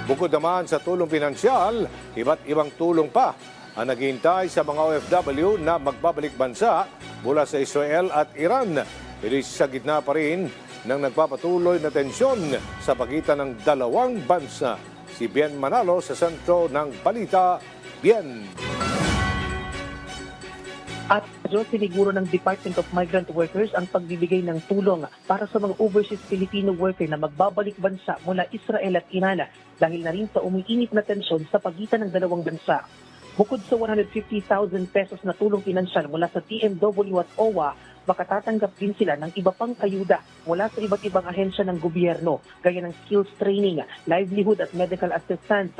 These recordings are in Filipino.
Bukod naman sa tulong pinansyal, iba't ibang tulong pa ang naghihintay sa mga OFW na magbabalik bansa mula sa Israel at Iran. Ito sa gitna pa rin ng nagpapatuloy na tensyon sa pagitan ng dalawang bansa. Si Bien Manalo sa sentro ng balita. Bien. At siniguro ng Department of Migrant Workers ang pagbibigay ng tulong para sa mga overseas Filipino worker na magbabalik bansa mula Israel at Iran dahil na rin sa umiinit na tensyon sa pagitan ng dalawang bansa. Bukod sa 150,000 pesos na tulong pinansyal mula sa TMW at OWA, makatatanggap din sila ng iba pang ayuda mula sa iba't ibang ahensya ng gobyerno gaya ng skills training, livelihood at medical assistance.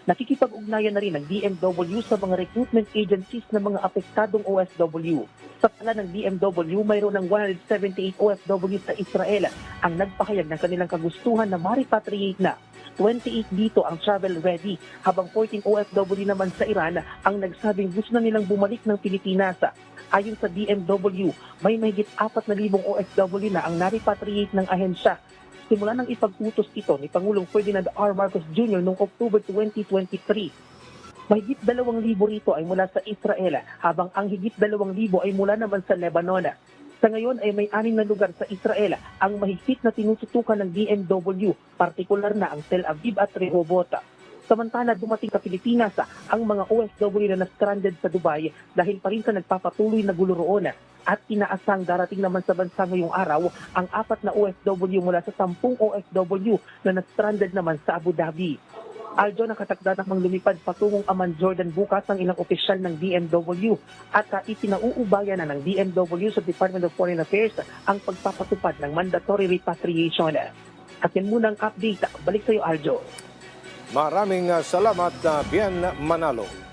Nakikipag-ugnayan na rin ng DMW sa mga recruitment agencies ng mga apektadong OFW. Sa pala ng DMW, mayroon ng 178 OFW sa Israel ang nagpahayag ng kanilang kagustuhan na ma-repatriate na. 28 dito ang travel ready, habang 14 OFW naman sa Iran ang nagsabing gusto na nilang bumalik ng Pilipinas. Ayon sa DMW, may mahigit 4,000 OFW na ang na-repatriate ng ahensya. Simula nang ipag-utos ito ni Pangulong Ferdinand R. Marcos Jr. noong October 2023. Mahigit 2,000 rito ay mula sa Israel, habang ang higit 2,000 ay mula naman sa Lebanon. Sa ngayon ay may 6 na lugar sa Israel ang mahigpit na tinututukan ng DMW, partikular na ang Tel Aviv at Rehoboth. Samantala, dumating sa Pilipinas ang mga OFW na stranded sa Dubai dahil pa rin sa nagpapatuloy na gulo roon. At inaasang darating naman sa bansa ngayong araw ang 4 na OFW mula sa 10 OFW na stranded naman sa Abu Dhabi. Aljo, nakatakda namang lumipad patungong Amman, Jordan bukas ang ilang opisyal ng DMW at isinauubayan na ng DMW sa Department of Foreign Affairs ang pagpapatupad ng mandatory repatriation. At yan muna ang update. Balik sa iyo, Aljo. Maraming salamat, Bien Manalo.